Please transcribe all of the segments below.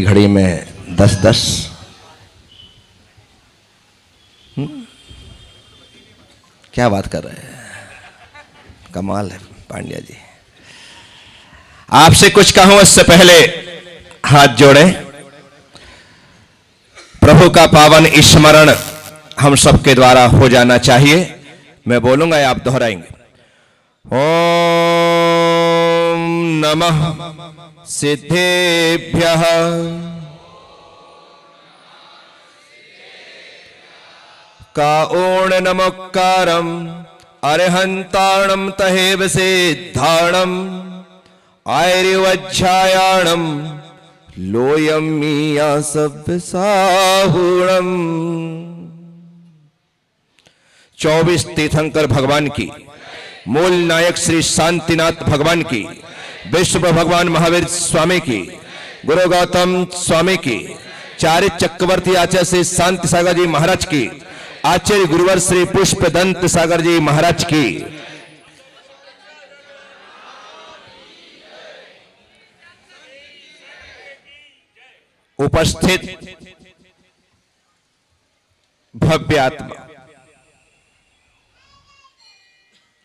घड़ी में 10-10। क्या बात कर रहे हैं, कमाल है पांड्या जी। आपसे कुछ कहूं उससे पहले हाथ जोड़े। प्रभु का पावन स्मरण हम सबके द्वारा हो जाना चाहिए। मैं बोलूंगा आप दोहराएंगे। ओम नमः सिद्धेभ्यः का ओण नमक्कारम अरहंताणम तहेव सिद्धाणम आयर्वज्झायाणम लोयम मीया सभ्य साहुणम। 24 तीर्थंकर भगवान की, मूल नायक श्री शांतिनाथ भगवान की, विश्व भगवान महावीर स्वामी की, गुरु गौतम स्वामी की, चारित्र चक्रवर्ती आचार्य श्री शांति सागर जी महाराज की, आचार्य गुरुवर श्री पुष्पदंत सागर जी महाराज की, उपस्थित भव्य आत्मा।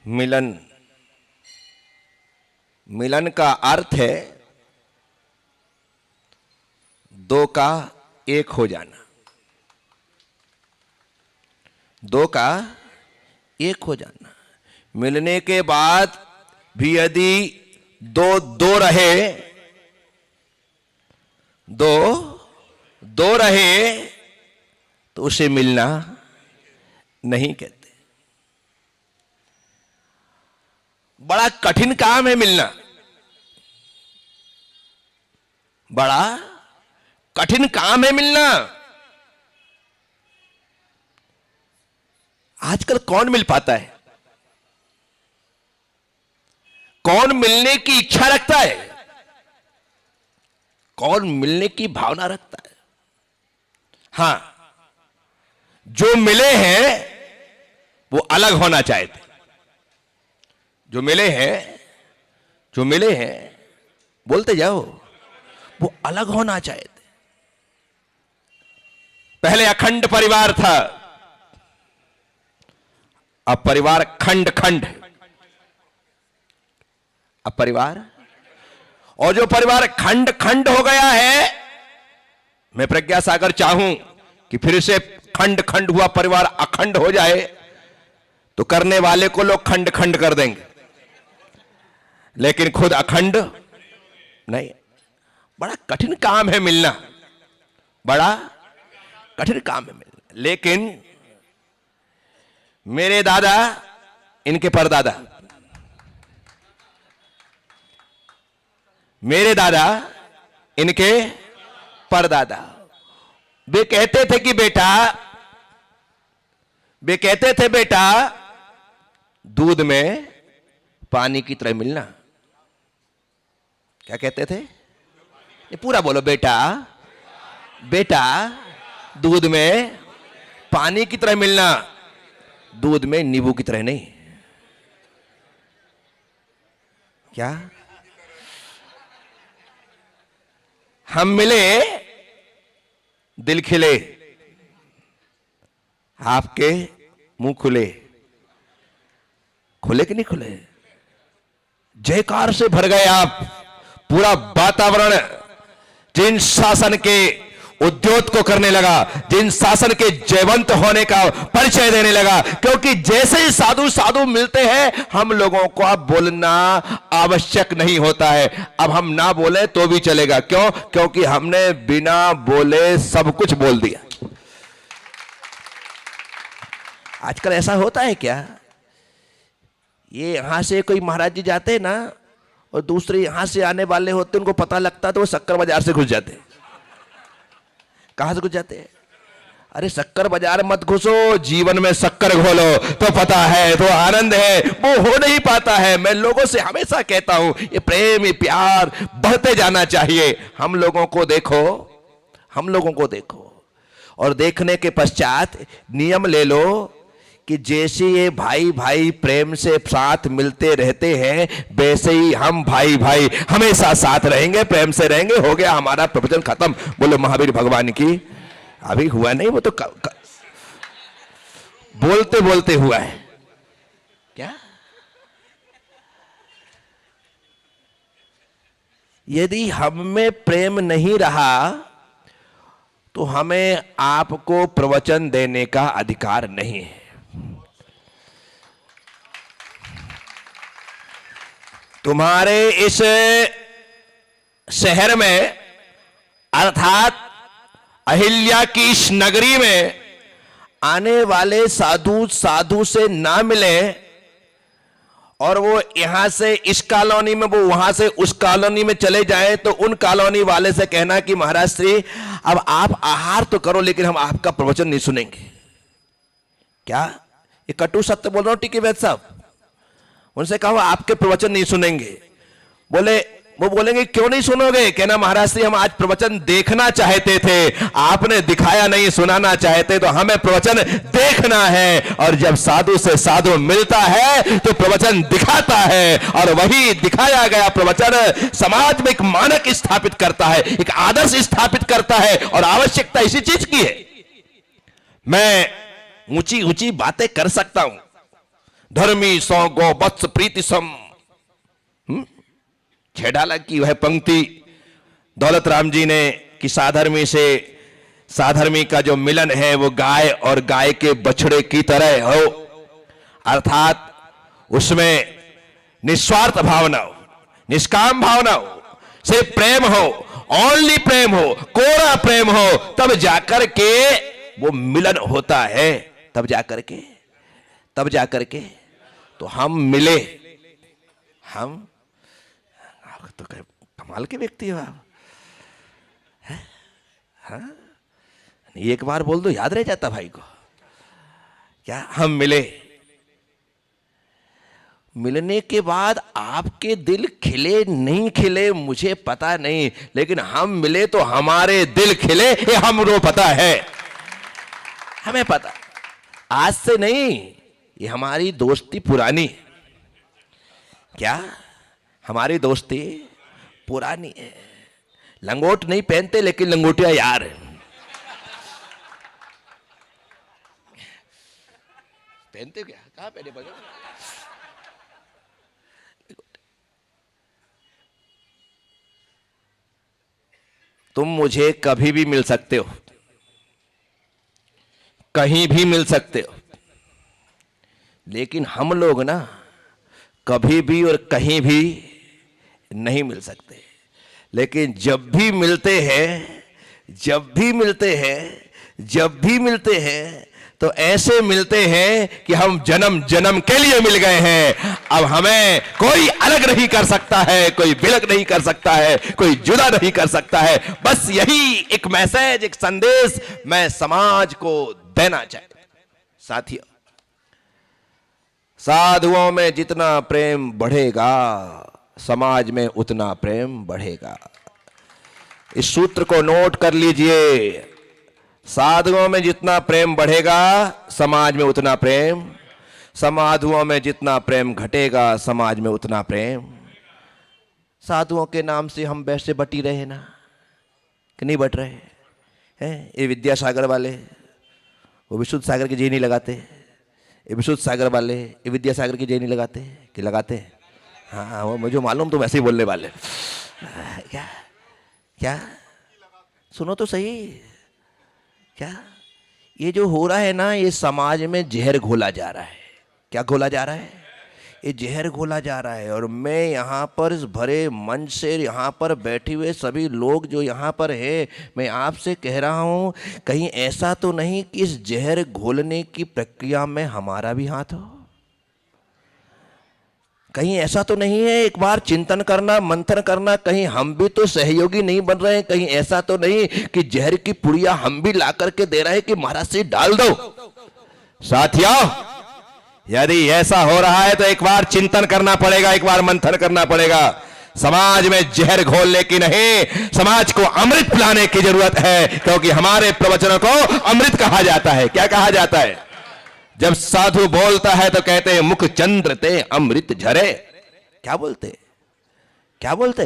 मिलन, मिलन का अर्थ है दो का एक हो जाना, दो का एक हो जाना। मिलने के बाद भी यदि दो रहे, दो रहे तो उसे मिलना नहीं कहते। बड़ा कठिन काम है मिलना, बड़ा कठिन काम है मिलना। आजकल कौन मिल पाता है? कौन मिलने की इच्छा रखता है? कौन मिलने की भावना रखता है? हां, जो मिले हैं वो अलग होना चाहते। जो मिले हैं बोलते जाओ, वो अलग होना चाहते। पहले अखंड परिवार था, अब परिवार खंड खंड। अब परिवार, और जो परिवार खंड खंड हो गया है, मैं प्रज्ञा सागर चाहूं कि फिर से खंड खंड हुआ परिवार अखंड हो जाए तो करने वाले को लोग खंड खंड कर देंगे, लेकिन खुद अखंड नहीं। बड़ा कठिन काम है मिलना, बड़ा कठिन काम है मिलना। लेकिन मेरे दादा, इनके परदादा, मेरे दादा, इनके परदादा, वे कहते थे कि बेटा, वे कहते थे बेटा दूध में पानी की तरह मिलना। क्या कहते थे? ये पूरा बोलो। बेटा, बेटा दूध में पानी की तरह मिलना, दूध में नींबू की तरह नहीं। क्या? हम मिले, दिल खिले, आपके मुंह खुले। खुले कि नहीं खुले? जयकार से भर गए आप। पूरा वातावरण जिन शासन के उद्योग को करने लगा, जिन शासन के जयवंत होने का परिचय देने लगा। क्योंकि जैसे ही साधु साधु मिलते हैं, हम लोगों को अब बोलना आवश्यक नहीं होता है। अब हम ना बोले तो भी चलेगा। क्यों? क्योंकि हमने बिना बोले सब कुछ बोल दिया। आजकल ऐसा होता है क्या? ये यहां से कोई महाराज जी जाते हैं ना, और दूसरे यहां से आने वाले होते, उनको पता लगता तो वो शक्कर बाजार से घुस जाते। कहां से घुस जाते हैं? अरे शक्कर बाजार मत घुसो, जीवन में शक्कर घोलो तो पता है, तो आनंद है, वो हो नहीं पाता है। मैं लोगों से हमेशा कहता हूं, ये प्रेम, ये प्यार बढ़ते जाना चाहिए। हम लोगों को देखो, हम लोगों को देखो, और देखने के पश्चात नियम ले लो कि जैसे ये भाई भाई प्रेम से साथ मिलते रहते हैं, वैसे ही हम भाई भाई हमेशा साथ रहेंगे, प्रेम से रहेंगे। हो गया हमारा प्रवचन खत्म। बोलो महावीर भगवान की। अभी हुआ नहीं, वो तो बोलते बोलते हुआ है क्या। यदि हम में प्रेम नहीं रहा तो हमें आपको प्रवचन देने का अधिकार नहीं है। तुम्हारे इस शहर में अर्थात अहिल्या की इस नगरी में आने वाले साधु से ना मिले और वो यहां से इस कॉलोनी में, वो वहां से उस कॉलोनी में चले जाएं, तो उन कॉलोनी वाले से कहना कि महाराज श्री अब आप आहार तो करो लेकिन हम आपका प्रवचन नहीं सुनेंगे। क्या ये कटु सत्य बोल रहा हूं टिकी वैद्य साहब? उनसे कहो आपके प्रवचन नहीं सुनेंगे। वो बोलेंगे क्यों नहीं सुनोगे? कहना महाराज श्री हम आज प्रवचन देखना चाहते थे, आपने दिखाया नहीं, सुनाना चाहते, तो हमें प्रवचन देखना है। और जब साधु से साधु मिलता है तो प्रवचन दिखाता है, और वही दिखाया गया प्रवचन समाज में एक मानक स्थापित करता है, एक आदर्श स्थापित करता है। और आवश्यकता इसी चीज की है। मैं ऊंची ऊंची बातें कर सकता हूं, धर्मी सौ गो वत्स प्रीति सम, छेडाला की वह पंक्ति दौलत राम जी ने कि साधर्मी से साधर्मी का जो मिलन है वो गाय और गाय के बछड़े की तरह हो, अर्थात उसमें निस्वार्थ भावना हो, निष्काम भावना हो, सिर्फ प्रेम हो, ओनली प्रेम हो, कोरा प्रेम हो, तब जाकर के वो मिलन होता है। तब जाकर के तो हम मिले। हम तो कमाल के व्यक्ति हो आप। हाँ? एक बार बोल दो याद रह जाता भाई को। क्या हम मिले, मिलने के बाद आपके दिल खिले नहीं खिले मुझे पता नहीं, लेकिन हम मिले तो हमारे दिल खिले, ये हमको पता है, हमें पता। आज से नहीं, ये हमारी दोस्ती पुरानी। क्या हमारी दोस्ती पुरानी है। लंगोट नहीं पहनते लेकिन लंगोटिया यार है। पहनते क्या? कहां पहने पड़े? तुम मुझे कभी भी मिल सकते हो, कहीं भी मिल सकते हो, लेकिन हम लोग ना कभी भी और कहीं भी नहीं मिल सकते। लेकिन जब भी मिलते हैं तो ऐसे मिलते हैं कि हम जन्म जन्म के लिए मिल गए हैं। अब हमें कोई अलग नहीं कर सकता है, कोई विलग नहीं कर सकता है, कोई जुदा नहीं कर सकता है। बस यही एक मैसेज, एक संदेश मैं समाज को देना चाहता हूं। साथियों, साधुओं में जितना प्रेम बढ़ेगा समाज में उतना प्रेम बढ़ेगा। इस सूत्र को नोट कर लीजिए। साधुओं में जितना प्रेम बढ़ेगा समाज में उतना प्रेम, साधुओं में जितना प्रेम घटेगा समाज में उतना प्रेम। साधुओं के नाम से हम वैसे बटी रहे ना कि नहीं बट रहे हैं? ये विद्यासागर वाले वो विशुद्ध सागर की जी नहीं लगाते, ये विशुद्ध सागर वाले ये विद्यासागर की जी नहीं लगाते कि लगाते? हाँ, वो मुझे मालूम, तुम ऐसे ही बोलने वाले। क्या क्या सुनो तो सही। क्या ये जो हो रहा है ना, ये समाज में जहर घोला जा रहा है। क्या घोला जा रहा है? ये जहर घोला जा रहा है। और मैं यहाँ पर इस भरे मंच से, यहाँ पर बैठे हुए सभी लोग जो यहाँ पर है, मैं आपसे कह रहा हूँ, कहीं ऐसा तो नहीं कि इस जहर घोलने की प्रक्रिया में हमारा भी हाथ हो? कहीं ऐसा तो नहीं है? एक बार चिंतन करना, मंथन करना, कहीं हम भी तो सहयोगी नहीं बन रहे हैं? कहीं ऐसा तो नहीं कि जहर की पुड़िया हम भी ला करके दे रहे हैं कि महाराज से डाल दो? साथियों, यदि ऐसा हो रहा है तो एक बार चिंतन करना पड़ेगा, एक बार मंथन करना पड़ेगा। समाज में जहर घोलने की नहीं, समाज को अमृत पिलाने की जरूरत है, क्योंकि हमारे प्रवचनों को अमृत कहा जाता है। क्या कहा जाता है? जब साधु बोलता है तो कहते हैं मुख चंद्र ते अमृत झरे। क्या बोलते, क्या बोलते?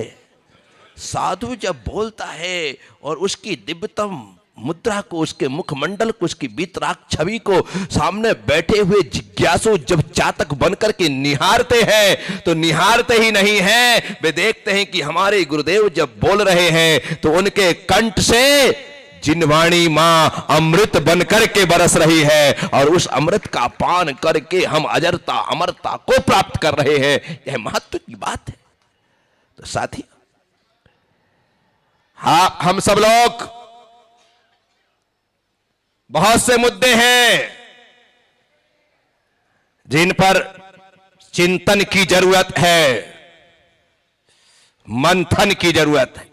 साधु जब बोलता है और उसकी दिव्यतम मुद्रा को, उसके मुखमंडल को, उसकी बीतराग छवि को सामने बैठे हुए जिज्ञासु जब चातक बनकर के निहारते हैं, तो निहारते ही नहीं हैं, वे देखते हैं कि हमारे गुरुदेव जब बोल रहे हैं तो उनके कंठ से जिनवाणी मां अमृत बनकर के बरस रही है और उस अमृत का पान करके हम अजरता अमरता को प्राप्त कर रहे हैं। यह महत्व की बात है। तो साथी, हाँ, हम सब लोग, बहुत से मुद्दे हैं जिन पर चिंतन की जरूरत है, मंथन की जरूरत है।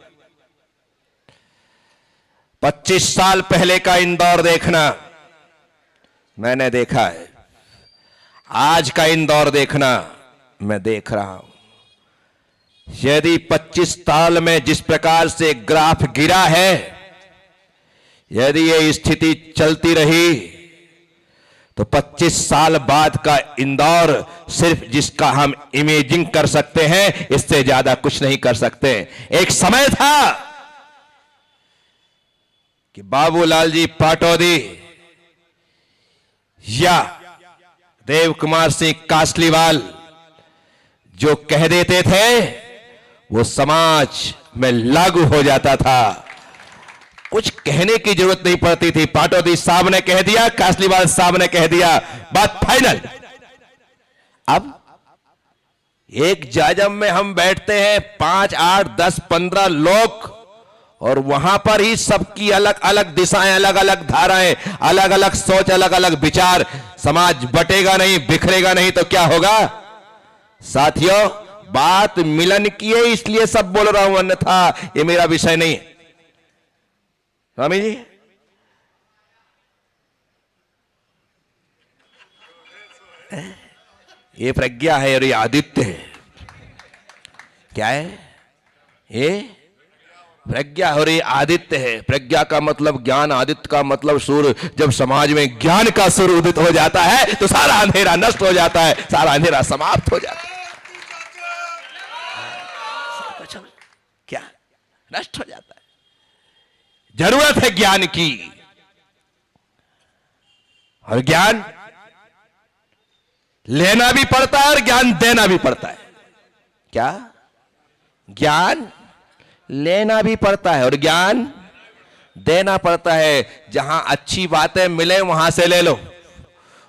25 साल पहले का इंदौर देखना मैंने देखा है, आज का इंदौर देखना मैं देख रहा हूं। यदि 25 साल में जिस प्रकार से ग्राफ गिरा है, यदि ये स्थिति चलती रही तो 25 साल बाद का इंदौर सिर्फ जिसका हम इमेजिंग कर सकते हैं, इससे ज्यादा कुछ नहीं कर सकते। एक समय था कि बाबूलाल जी पाटौदी या देव कुमार सिंह कासलीवाल जो कह देते थे वो समाज में लागू हो जाता था। कुछ कहने की जरूरत नहीं पड़ती थी। पाटौदी साहब ने कह दिया, कासलीवाल साहब ने कह दिया, बात फाइनल। अब एक जाजम में हम बैठते हैं 5, 8, 10, 15 लोग, और वहां पर ही सबकी अलग अलग दिशाएं, अलग अलग धाराएं, अलग अलग सोच, अलग अलग विचार। समाज बटेगा नहीं, बिखरेगा नहीं तो क्या होगा? साथियों, बात मिलन की है, इसलिए सब बोल रहा हूं, अन्यथा ये मेरा विषय नहीं है। स्वामी जी, ये प्रज्ञा है और ये आदित्य है। क्या है? ये प्रज्ञा और ये आदित्य है। प्रज्ञा का मतलब ज्ञान, आदित्य का मतलब सूर्य। जब समाज में ज्ञान का सूर्य उदित हो जाता है तो सारा अंधेरा नष्ट हो जाता है, सारा अंधेरा समाप्त हो जाता है। क्या नष्ट हो जाता है? जरूरत है ज्ञान की, और ज्ञान लेना भी पड़ता है और ज्ञान देना भी पड़ता है। क्या? ज्ञान लेना भी पड़ता है और ज्ञान देना पड़ता है। जहां अच्छी बातें मिले वहां से ले लो,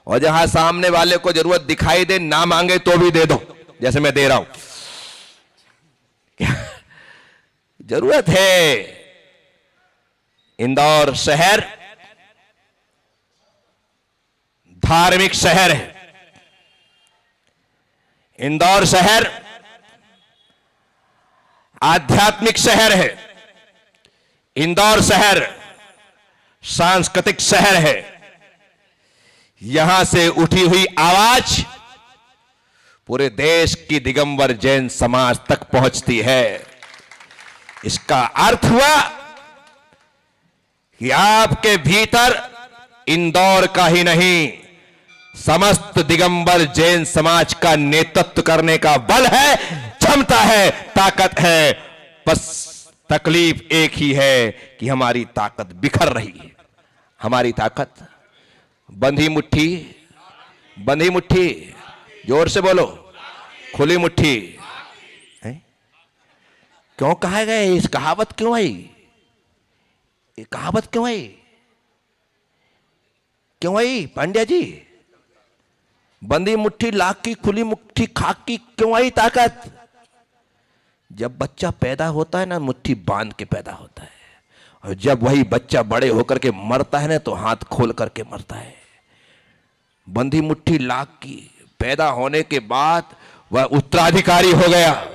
और जहां सामने वाले को जरूरत दिखाई दे, ना मांगे तो भी दे दो, जैसे मैं दे रहा हूं। जरूरत है। इंदौर शहर धार्मिक शहर है। इंदौर शहर आध्यात्मिक शहर है। इंदौर शहर सांस्कृतिक शहर है। यहां से उठी हुई आवाज पूरे देश की दिगंबर जैन समाज तक पहुंचती है। इसका अर्थ हुआ कि आपके भीतर इंदौर का ही नहीं, समस्त दिगंबर जैन समाज का नेतृत्व करने का बल है, क्षमता है, ताकत है। बस तकलीफ एक ही है कि हमारी ताकत बिखर रही है। हमारी ताकत बंधी मुट्ठी, बंधी मुट्ठी, जोर से बोलो, खुली मुट्ठी। क्यों कहा गया? इस कहावत क्यों आई? ये कहावत क्यों आई? क्यों आई पांड्या जी? बंदी मुट्ठी लाख की, खुली मुट्ठी खाक की, क्यों आई ताकत? जब बच्चा पैदा होता है ना, मुट्ठी बांध के पैदा होता है, और जब वही बच्चा बड़े होकर के मरता है ना, तो हाथ खोल करके मरता है। बंदी मुट्ठी लाख की, पैदा होने के बाद वह उत्तराधिकारी हो गया,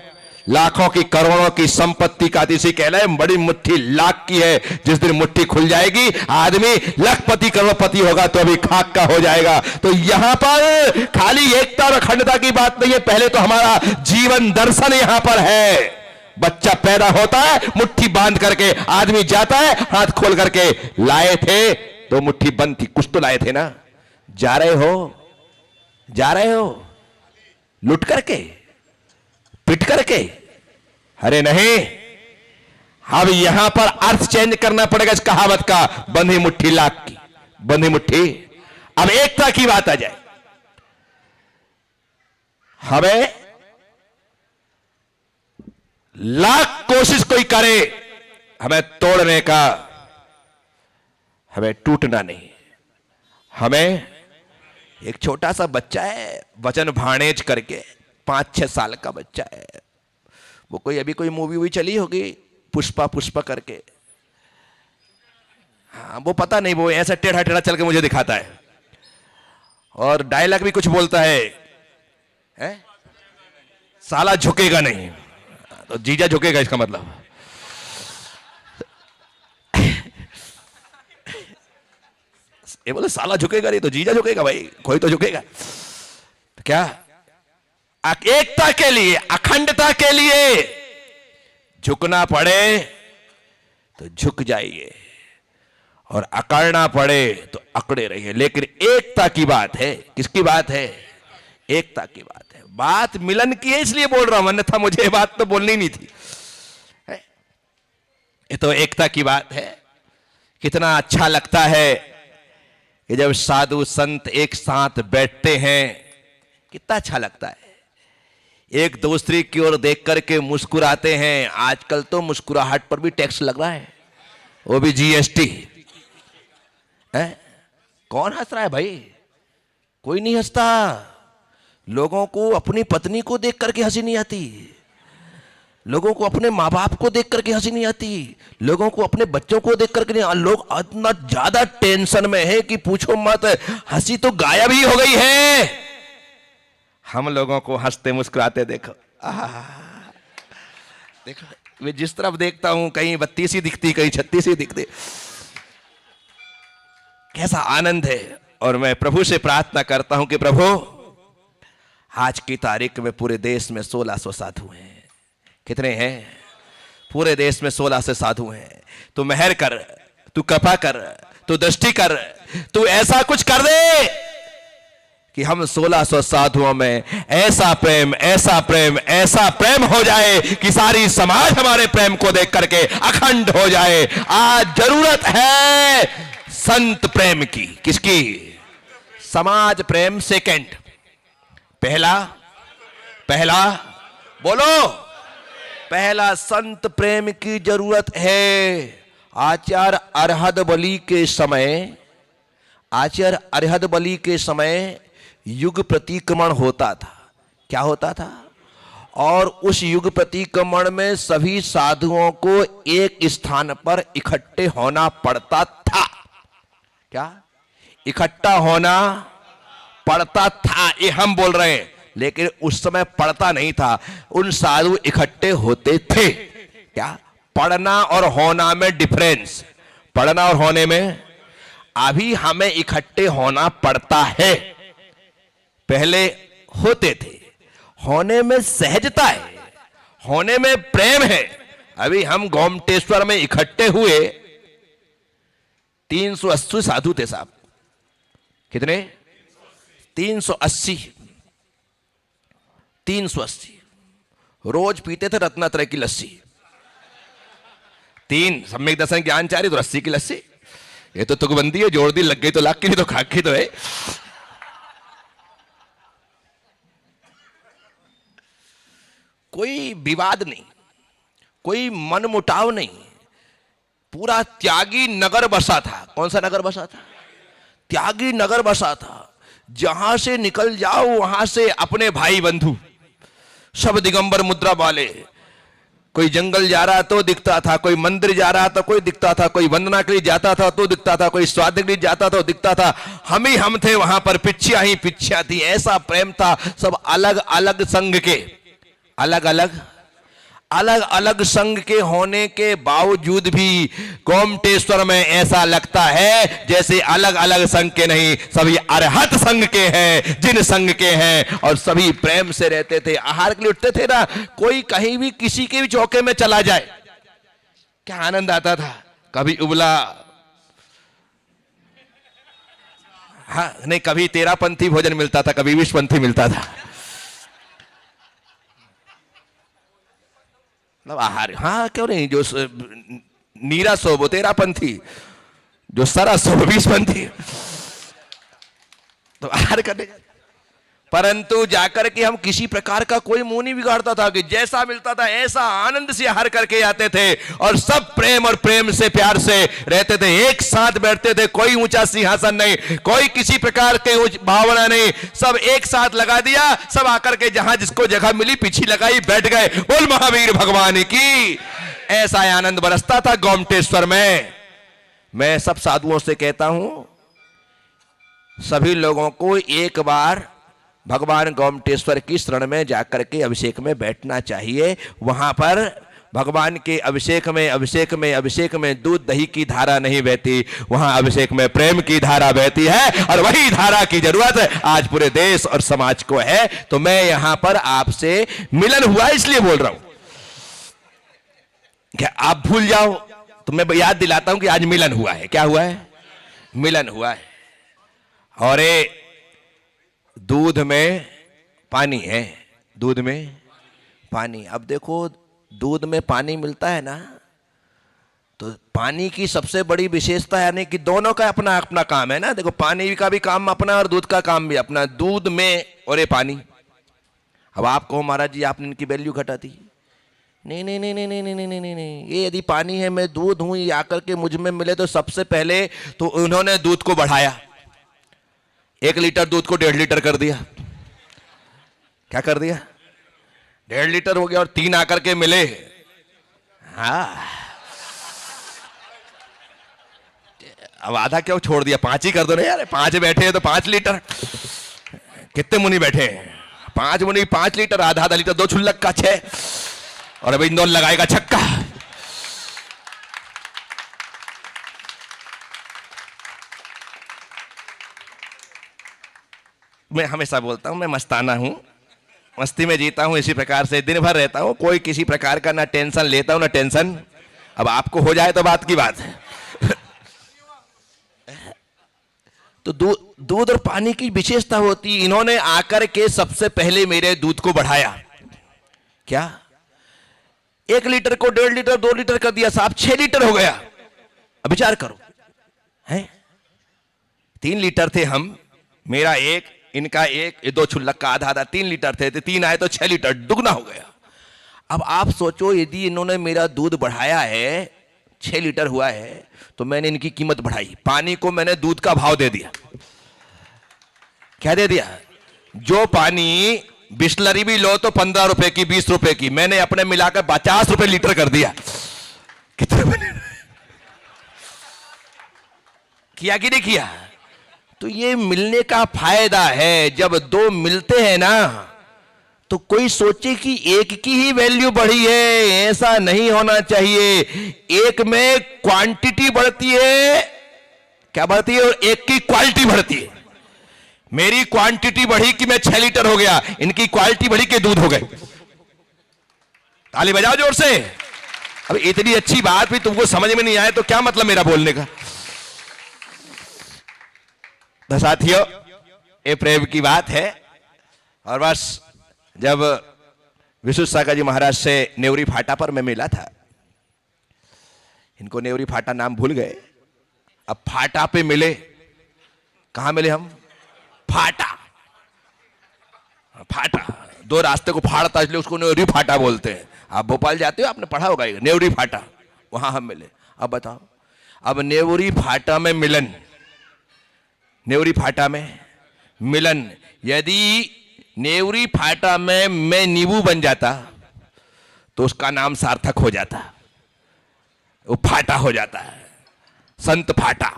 लाखों की करोड़ों की संपत्ति का इसी कहलाए। बड़ी मुट्ठी लाख की है, जिस दिन मुट्ठी खुल जाएगी आदमी लखपति करोड़पति होगा तो अभी खाक का हो जाएगा। तो यहां पर खाली एकता और अखंडता की बात नहीं है, पहले तो हमारा जीवन दर्शन यहां पर है। बच्चा पैदा होता है, मुट्ठी बांध करके आदमी जाता है, हाथ खोल करके लाए थे तो मुट्ठी बंद थी, कुछ तो लाए थे ना। जा रहे हो, जा रहे हो लुट करके, पिट करके? अरे नहीं, अब यहां पर अर्थ चेंज करना पड़ेगा इस कहावत का, बंधी मुट्ठी लाख की, बंधी मुट्ठी। अब एकता की बात आ जाए। हमें लाख कोशिश कोई करे हमें तोड़ने का, हमें टूटना नहीं। हमें एक छोटा सा बच्चा है, वचन भाणेज करके, 5-6 साल का बच्चा है, वो कोई अभी कोई मूवी हुई चली होगी पुष्पा पुष्पा करके, हाँ वो पता नहीं, वो ऐसा टेढ़ा टेढ़ा चल के मुझे दिखाता है और डायलॉग भी कुछ बोलता है? साला झुकेगा नहीं, तो जीजा झुकेगा इसका मतलब। ये बोले साला झुकेगा नहीं तो जीजा झुकेगा, भाई कोई तो झुकेगा। तो क्या एकता के लिए, अखंडता के लिए झुकना पड़े तो झुक जाइए और अकड़ना पड़े तो अकड़े रहिए, लेकिन एकता की बात है। किसकी बात है? एकता की बात है। बात मिलन की है इसलिए बोल रहा हूं, अन्यथा मुझे बात तो बोलनी नहीं थी। ये तो एकता की बात है। कितना अच्छा लगता है कि जब साधु संत एक साथ बैठते हैं, कितना अच्छा लगता है। एक दूसरे की ओर देख करके मुस्कुराते हैं। आजकल तो मुस्कुराहट पर भी टैक्स लग रहा है, वो भी जीएसटी है। कौन हंस रहा है भाई? कोई नहीं हंसता। लोगों को अपनी पत्नी को देख करके हंसी नहीं आती, लोगों को अपने माँ बाप को देख करके हंसी नहीं आती, लोगों को अपने बच्चों को देख करके नहीं। लोग इतना ज्यादा टेंशन में है कि पूछो मत, हंसी तो गायब ही हो गई है। हम लोगों को हंसते मुस्कुराते देखो, देखो मैं जिस तरफ देखता हूं कहीं 32 दिखती, कहीं 36 दिखती, कैसा आनंद है। और मैं प्रभु से प्रार्थना करता हूं कि प्रभु आज की तारीख में पूरे देश में 1600 साधु हैं। कितने हैं? पूरे देश में 1600 साधु हैं। तू मेहर कर, तू कृपा कर, तू दृष्टि कर, तू ऐसा कुछ कर दे कि हम 1600 साधुओं में ऐसा प्रेम, ऐसा प्रेम, ऐसा प्रेम हो जाए कि सारी समाज हमारे प्रेम को देख करके अखंड हो जाए। आज जरूरत है संत प्रेम की। किसकी? समाज प्रेम सेकंड, पहला बोलो, पहला संत प्रेम की जरूरत है। आचार्य अरहद बलि के समय युग प्रतिक्रमण होता था। क्या होता था? और उस युग प्रतिक्रमण में सभी साधुओं को एक स्थान पर इकट्ठे होना पड़ता था। क्या? इकट्ठा होना पड़ता था, ये हम बोल रहे हैं, लेकिन उस समय पढ़ता नहीं था। उन साधु इकट्ठे होते थे। क्या? पढ़ना और होना में डिफरेंस, पढ़ना और होने में। अभी हमें इकट्ठे होना पड़ता है, पहले होते थे। होने में सहजता है, होने में प्रेम है। अभी हम गोमटेश्वर में इकट्ठे हुए, 380 साधु थे साहब। कितने? 380। रोज पीते थे रत्नात्रय की लस्सी। 3 सम्यक दर्शन ज्ञानचार्य तो 80 की लस्सी। ये तो तुकबंदी है, जोड़ दी लग गई तो लाख की, नहीं तो खाक की तो है। कोई विवाद नहीं, कोई मनमुटाव नहीं। पूरा त्यागी नगर बसा था। कौन सा नगर बसा था? त्यागी नगर बसा था। जहां से निकल जाओ वहां से अपने भाई बंधु, सब दिगंबर मुद्रा वाले। कोई जंगल जा रहा तो दिखता था, कोई मंदिर जा रहा तो कोई दिखता था, कोई वंदना के लिए जाता था तो दिखता था, कोई स्वाद के लिए जाता तो दिखता था। हम थे वहां पर, पिच्छियां ही पिच्छियां थी। ऐसा प्रेम था। सब अलग अलग संघ के, अलग अलग संघ के होने के बावजूद भी गोमटेश्वर में ऐसा लगता है जैसे अलग अलग संघ के नहीं, सभी अरहत संघ के हैं, जिन संघ के हैं। और सभी प्रेम से रहते थे। आहार के लिए उठते थे ना, कोई कहीं भी किसी के भी चौके में चला जाए, क्या आनंद आता था। कभी उबला, हाँ नहीं, कभी तेरापंथी भोजन मिलता था, कभी विश्वपंथी मिलता था। मतलब आहार, हाँ क्यों नहीं, जो नीरा सो वो तेरापंथी, जो सरा सो वो विश्वपंथी। तो आहार करने, परंतु जाकर के हम किसी प्रकार का कोई मुंह नहीं बिगाड़ता था, कि जैसा मिलता था ऐसा आनंद से आहार करके आते थे, और सब प्रेम और प्रेम से प्यार से रहते थे, एक साथ बैठते थे, कोई ऊंचा सिंहासन नहीं, कोई किसी प्रकार के भावना नहीं, सब एक साथ लगा दिया, सब आकर के जहां जिसको जगह मिली पीछे लगाई, बैठ गए। बोल महावीर भगवान की। ऐसा आनंद बरसता था गोमटेश्वर में। मैं सब साधुओं से कहता हूं, सभी लोगों को एक बार भगवान गोमटेश्वर की शरण में जाकर के अभिषेक में बैठना चाहिए। वहां पर भगवान के अभिषेक में दूध दही की धारा नहीं बहती, वहां अभिषेक में प्रेम की धारा बहती है, और वही धारा की जरूरत आज पूरे देश और समाज को है। तो मैं यहां पर आपसे, मिलन हुआ इसलिए बोल रहा हूं, क्या आप भूल जाओ तो मैं याद दिलाता हूं कि आज मिलन हुआ है। क्या हुआ है? मिलन हुआ है। और दूध में पानी है, दूध में पानी। अब देखो, दूध में पानी मिलता है ना, तो पानी की सबसे बड़ी विशेषता है कि दोनों का अपना अपना काम है ना। देखो, पानी का भी काम अपना और दूध का काम भी अपना। दूध में और ये पानी। अब आप कहो महाराज जी आपने इनकी वैल्यू घटा दी। नहीं नहीं नहीं नहीं नहीं नहीं नहीं नहीं नहीं, ये यदि पानी है, मैं दूध हूं, ये आकर के मुझ में मिले, तो सबसे पहले तो उन्होंने दूध को बढ़ाया। 1 लीटर दूध को 1.5 लीटर कर दिया। क्या कर दिया? 1.5 लीटर हो गया, और 3 आकर के मिले। हाँ, अब आधा क्यों छोड़ दिया? 5 ही कर दो ना यार, 5 बैठे हैं तो 5 लीटर। कितने मुनि बैठे हैं? 5 मुनि, 5 लीटर, आधा आधा लीटर, 2 छुल्लक का 6, और अभी इंदौर लगाएगा छक्का। मैं हमेशा बोलता हूं, मैं मस्ताना हूं, मस्ती में जीता हूं, इसी प्रकार से दिन भर रहता हूं, कोई किसी प्रकार का ना टेंशन लेता हूं ना टेंशन। अब आपको हो जाए तो बात की बात है। तो दूध और पानी की विशेषता होती। इन्होंने आकर के सबसे पहले मेरे दूध को बढ़ाया। क्या? 1 लीटर को 1.5 लीटर, 2 लीटर कर दिया साहब, 6 लीटर हो गया। अब विचार करो, है 3 लीटर थे हम, मेरा 1, इनका 1, ये 2 छुल्लक का आधा आधा, 3 लीटर थे, तो 3 आए तो 6 लीटर, दुगना हो गया। अब आप सोचो, यदि इन्होंने मेरा दूध बढ़ाया है, 6 लीटर हुआ है, तो मैंने इनकी कीमत बढ़ाई। पानी को मैंने दूध का भाव दे दिया। क्या दे दिया? जो पानी बिस्लरी भी लो तो 15 रुपए की, 20 रुपए की, मैंने अपने मिलाकर 50 रुपए लीटर कर दिया। कितने बने? किया कि नहीं किया? तो ये मिलने का फायदा है। जब 2 मिलते हैं ना, तो कोई सोचे कि एक की ही वैल्यू बढ़ी है, ऐसा नहीं होना चाहिए। एक में क्वांटिटी बढ़ती है, क्या बढ़ती है, और एक की क्वालिटी बढ़ती है। मेरी क्वांटिटी बढ़ी कि मैं 6 लीटर हो गया, इनकी क्वालिटी बढ़ी कि दूध हो गए। ताली बजाओ जोर से। अब इतनी अच्छी बात भी तुमको समझ में नहीं आए तो क्या मतलब मेरा बोलने का? तो साथियों, ये प्रेम की बात है। और बस जब विशुद्ध सागर जी महाराज से नेवरी फाटा पर मैं मिला था, इनको नेवरी फाटा नाम भूल गए, अब फाटा पे मिले। कहां मिले हम? फाटा। फाटा, 2 रास्ते को फाड़ता, इसलिए उसको नेवरी फाटा बोलते हैं। आप भोपाल जाते हो, आपने पढ़ा होगा नेवरी फाटा, वहां हम मिले। अब बताओ, अब नेवरी फाटा में मिलन, नेवरी फाटा में मिलन। यदि नेवरी फाटा में मैं नींबू बन जाता तो उसका नाम सार्थक हो जाता, वो फाटा हो जाता है, संत फाटा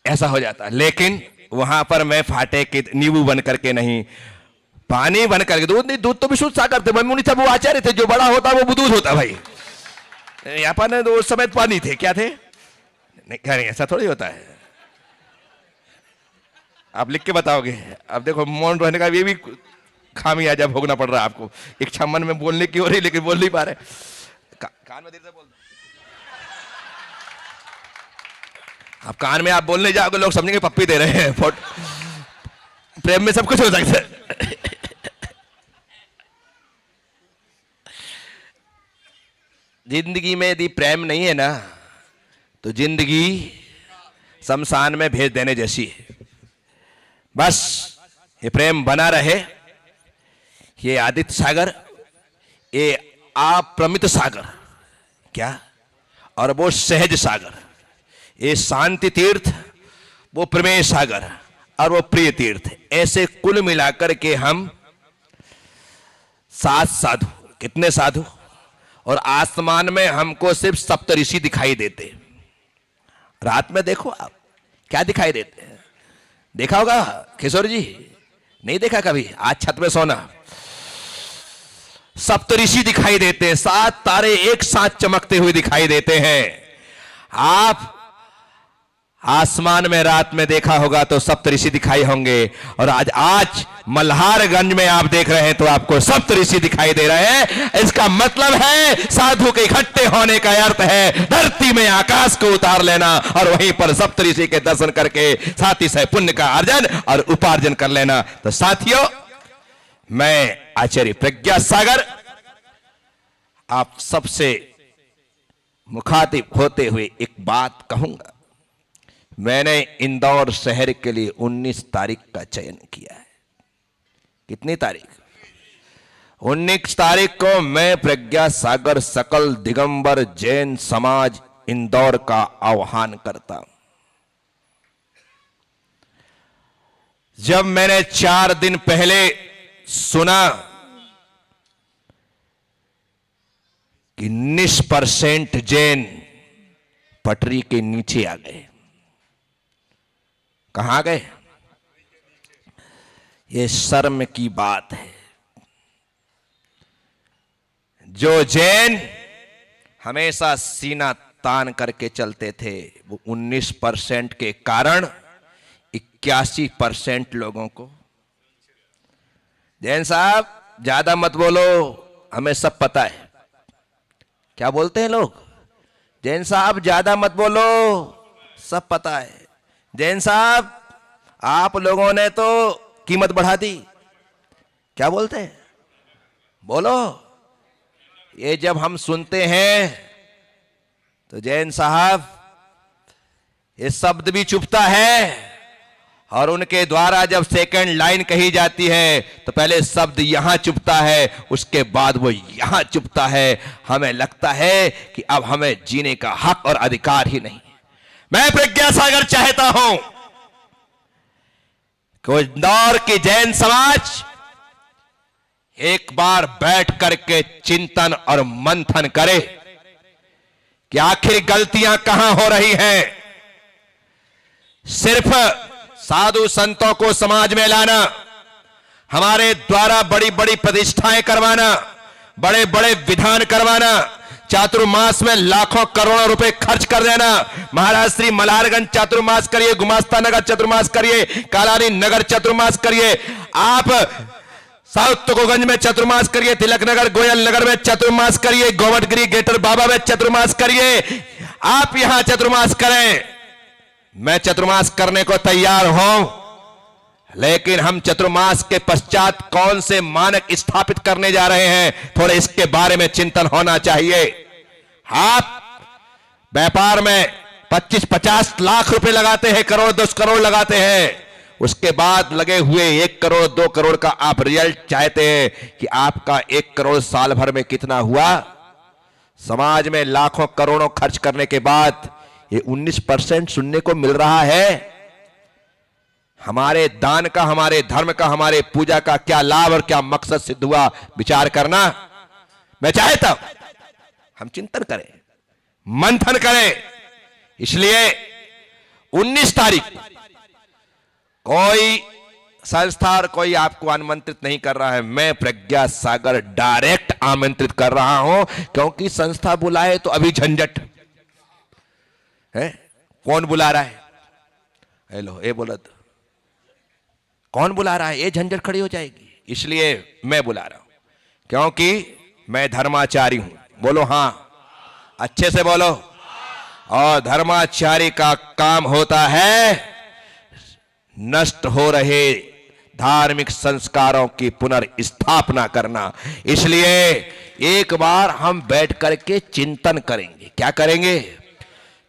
ऐसा हो जाता। लेकिन वहां पर मैं फाटे के नींबू बन करके नहीं, पानी बन करके, दूध नहीं, दूध तो विशुद्ध सागर थे, मुनि सब वो आचार्य थे, जो बड़ा होता वो दूध होता भाई। यहाँ पर तो उस समय पानी थे, क्या थे? नहीं, ऐसा थोड़ी होता है। आप लिख के बताओगे। अब देखो, मौन रहने का ये भी खामियाजा भोगना पड़ रहा है आपको। इच्छा मन में बोलने की हो रही, लेकिन बोल नहीं पा रहे। कान में देर से बोल। अब कान में आप बोलने जाओगे लोग समझेंगे पप्पी दे रहे हैं। प्रेम में सब कुछ हो सकता है। जिंदगी में यदि प्रेम नहीं है ना तो जिंदगी शमशान में भेज देने जैसी है। बस ये प्रेम बना रहे, ये आदित्य सागर, ये अप्रमित सागर क्या, और वो सहज सागर, ये शांति तीर्थ, वो प्रमेय सागर, और वो प्रिय तीर्थ। ऐसे कुल मिलाकर के हम 7 साधु। कितने साधु? और आसमान में हमको सिर्फ सप्तऋषि दिखाई देते। रात में देखो आप क्या दिखाई देते हैं, देखा होगा किशोर जी? नहीं देखा कभी? आज छत में सोना, सप्तऋषि दिखाई देते हैं, 7 तारे एक साथ चमकते हुए दिखाई देते हैं। आप आसमान में रात में देखा होगा तो सप्तऋषि दिखाई होंगे, और आज मल्हारगंज में आप देख रहे हैं तो आपको सप्तऋषि दिखाई दे रहे हैं। इसका मतलब है साधु के इकट्ठे होने का अर्थ है धरती में आकाश को उतार लेना, और वहीं पर सप्तऋषि के दर्शन करके साथी से पुण्य का अर्जन और उपार्जन कर लेना। तो साथियों, मैं आचार्य प्रज्ञा सागर आप सबसे मुखातिब होते हुए एक बात कहूंगा। मैंने इंदौर शहर के लिए 19 तारीख का चयन किया है। कितनी तारीख? 19 तारीख को मैं प्रज्ञा सागर सकल दिगंबर जैन समाज इंदौर का आह्वान करता हूं। जब मैंने 4 दिन पहले सुना कि 19% जैन पटरी के नीचे आ गए, कहां गए? ये शर्म की बात है। जो जैन हमेशा सीना तान करके चलते थे, वो 19% के कारण 81% लोगों को, जैन साहब ज्यादा मत बोलो, हमें सब पता है। क्या बोलते हैं लोग? जैन साहब ज्यादा मत बोलो, सब पता है। जैन साहब आप लोगों ने तो कीमत बढ़ा दी। क्या बोलते हैं? बोलो। ये जब हम सुनते हैं तो जैन साहब ये शब्द भी चुभता है, और उनके द्वारा जब सेकंड लाइन कही जाती है तो पहले शब्द यहां चुभता है, उसके बाद वो यहां चुभता है। हमें लगता है कि अब हमें जीने का हक और अधिकार ही नहीं। मैं प्रज्ञा सागर चाहता हूं कि इंदौर की जैन समाज एक बार बैठ करके चिंतन और मंथन करे कि आखिर गलतियां कहां हो रही हैं। सिर्फ साधु संतों को समाज में लाना, हमारे द्वारा बड़ी बड़ी प्रतिष्ठाएं करवाना, बड़े बड़े विधान करवाना, चातुर्मास में लाखों करोड़ों रुपए खर्च कर देना, महाराज श्री मल्हारगंज चातुर्मास करिए, गुमास्ता नगर चातुर्मास करिए, कालानी नगर चातुर्मास करिए, आप साउथ तुकोगंज में चातुर्मास करिए, तिलक नगर गोयल नगर में चातुर्मास करिए, गोवटगिरी गेटर बाबा में चातुर्मास करिए, आप यहां चातुर्मास करें। मैं चातुर्मास करने को तैयार हूं, लेकिन हम चतुर्मास के पश्चात कौन से मानक स्थापित करने जा रहे हैं, थोड़े इसके बारे में चिंतन होना चाहिए। आप व्यापार में 25-50 लाख रुपए लगाते हैं, करोड़ 10 करोड़ लगाते हैं, उसके बाद लगे हुए 1 करोड़ 2 करोड़ का आप रिजल्ट चाहते हैं कि आपका 1 करोड़ साल भर में कितना हुआ। समाज में लाखों करोड़ों खर्च करने के बाद ये 19% सुनने को मिल रहा है। हमारे दान का, हमारे धर्म का, हमारे पूजा का क्या लाभ और क्या मकसद सिद्ध हुआ, विचार करना मैं चाहता हूं। हम चिंतन करें, मंथन करें। इसलिए 19 तारीख कोई संस्था और कोई आपको आमंत्रित नहीं कर रहा है, मैं प्रज्ञा सागर डायरेक्ट आमंत्रित कर रहा हूं, क्योंकि संस्था बुलाए तो अभी झंझट है। कौन बुला रहा है? हेलो, ये बोला तो कौन बुला रहा है? ये झंझट खड़ी हो जाएगी। इसलिए मैं बुला रहा हूं, क्योंकि मैं धर्माचारी हूं। बोलो हां, अच्छे से बोलो। और धर्माचारी का काम होता है नष्ट हो रहे धार्मिक संस्कारों की पुनर्स्थापना करना। इसलिए एक बार हम बैठ करके चिंतन करेंगे। क्या करेंगे?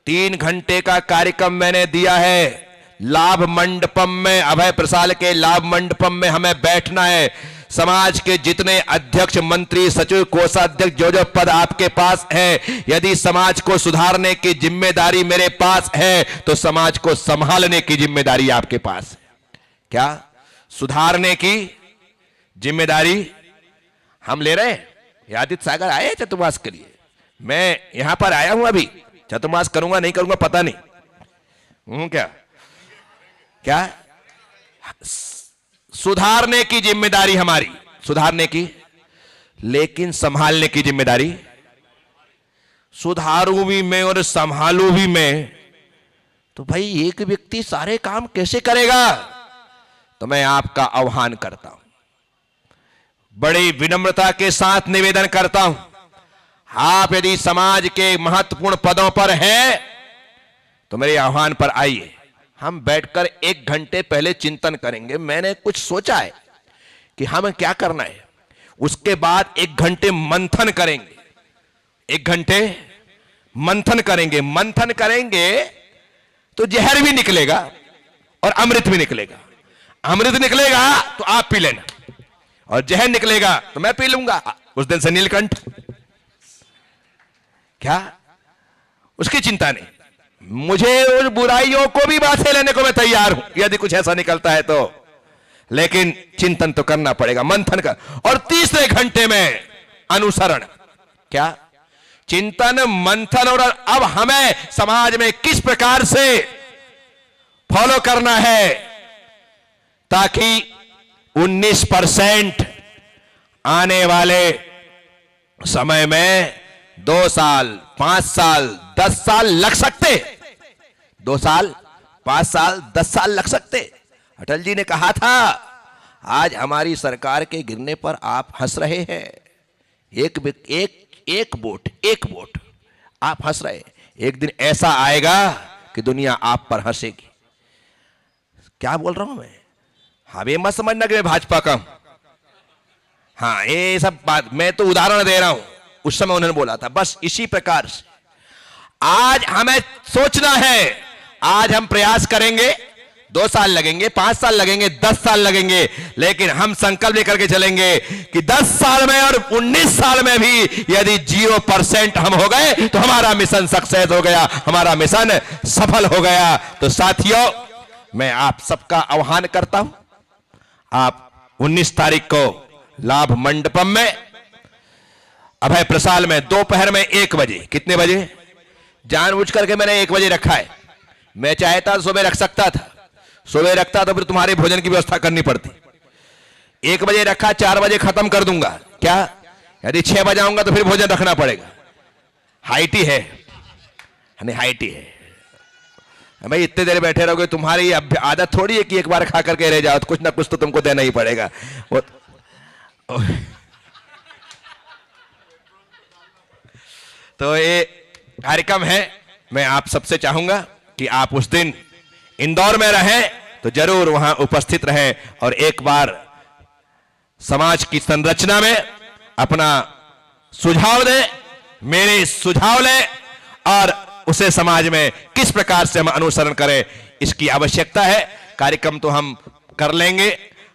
3 घंटे का कार्यक्रम मैंने दिया है लाभ मंडपम में, अभय प्रसाद के लाभ मंडपम में हमें बैठना है। समाज के जितने अध्यक्ष, मंत्री, सचिव, कोषाध्यक्ष, जो पद आपके पास है, यदि समाज को सुधारने की जिम्मेदारी मेरे पास है तो समाज को संभालने की जिम्मेदारी आपके पास है। क्या सुधारने की जिम्मेदारी हम ले रहे हैं? आदित्य सागर आए चतुर्मास के लिए, मैं यहां पर आया हूं, अभी चतुर्मास करूंगा नहीं करूंगा पता नहीं हूं। क्या सुधारने की जिम्मेदारी हमारी, सुधारने की, लेकिन संभालने की जिम्मेदारी, सुधारू भी मैं और संभालू भी मैं, तो भाई एक व्यक्ति सारे काम कैसे करेगा? तो मैं आपका आह्वान करता हूं, बड़ी विनम्रता के साथ निवेदन करता हूं, आप यदि समाज के महत्वपूर्ण पदों पर हैं तो मेरे आह्वान पर आइए। हम बैठकर 1 घंटे पहले चिंतन करेंगे। मैंने कुछ सोचा है कि हमें क्या करना है, उसके बाद 1 घंटे मंथन करेंगे। 1 घंटे मंथन करेंगे। मंथन करेंगे तो जहर भी निकलेगा और अमृत भी निकलेगा। अमृत निकलेगा तो आप पी लेना और जहर निकलेगा तो मैं पी लूंगा। उस दिन से नीलकंठ, क्या उसकी चिंता नहीं। मुझे उन बुराइयों को भी बात से लेने को मैं तैयार हूं यदि कुछ ऐसा निकलता है तो, लेकिन चिंतन तो करना पड़ेगा, मंथन कर। और तीसरे घंटे में अनुसरण। क्या चिंतन, मंथन, और अब हमें समाज में किस प्रकार से फॉलो करना है ताकि 19% आने वाले समय में 2 साल, 5 साल, 10 साल लग सकते। 2 साल, 5 साल, 10 साल लग सकते। अटल जी ने कहा था, आज हमारी सरकार के गिरने पर आप हंस रहे हैं। एक वोट आप हंस रहे हैं। एक दिन ऐसा आएगा कि दुनिया आप पर हंसेगी। क्या बोल रहा हूं मैं? हाँ, ये मत समझना कि मैं भाजपा का हूं। हाँ, ये सब बात मैं तो उदाहरण दे रहा हूं, उस समय उन्होंने बोला था। बस इसी प्रकार से आज हमें सोचना है। आज हम प्रयास करेंगे, 2 साल लगेंगे, 5 साल लगेंगे, 10 साल लगेंगे, लेकिन हम संकल्प लेकर के चलेंगे कि 10 साल में और 19 साल में भी यदि 0% हम हो गए तो हमारा मिशन सक्सेस हो गया, हमारा मिशन सफल हो गया। तो साथियों, मैं आप सबका आह्वान करता हूं, आप 19 तारीख को लाभ मंडपम में, अभय प्रसाद में, दोपहर में 1 बजे। कितने बजे? जानबूझ करके मैंने 1 बजे रखा है। मैं चाहता तो सुबह रख सकता था, सुबह रखता तो फिर तुम्हारे भोजन की व्यवस्था करनी पड़ती। 1 बजे रखा, 4 बजे खत्म कर दूंगा। क्या यदि 6 बजे आऊंगा तो फिर भोजन रखना पड़ेगा। हाइटी है, हाइटी है भाई। इतने देर बैठे रहोगे, तुम्हारी आदत थोड़ी है कि एक बार खा करके रह जाओ, तो कुछ ना कुछ तो तुमको देना ही पड़ेगा। तो ये कार्यक्रम है। मैं आप सबसे चाहूंगा कि आप उस दिन इंदौर में रहें तो जरूर वहां उपस्थित रहें और एक बार समाज की संरचना में अपना सुझाव दें, मेरे सुझाव लें और उसे समाज में किस प्रकार से हम अनुसरण करें, इसकी आवश्यकता है। कार्यक्रम तो हम कर लेंगे,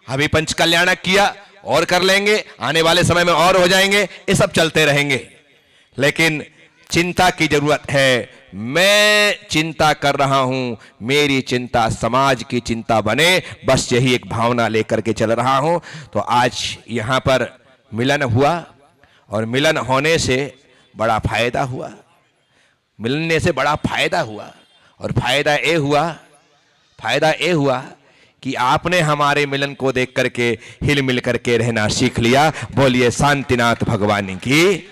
अभी पंच कल्याणक किया और कर लेंगे, आने वाले समय में और हो जाएंगे, ये सब चलते रहेंगे। लेकिन चिंता की जरूरत है। मैं चिंता कर रहा हूं, मेरी चिंता समाज की चिंता बने, बस यही एक भावना लेकर के चल रहा हूं। तो आज यहां पर मिलन हुआ और मिलन होने से बड़ा फायदा हुआ, मिलने से बड़ा फायदा हुआ। और फायदा ये हुआ कि आपने हमारे मिलन को देख करके हिल मिल करके रहना सीख लिया। बोलिए शांतिनाथ भगवान की।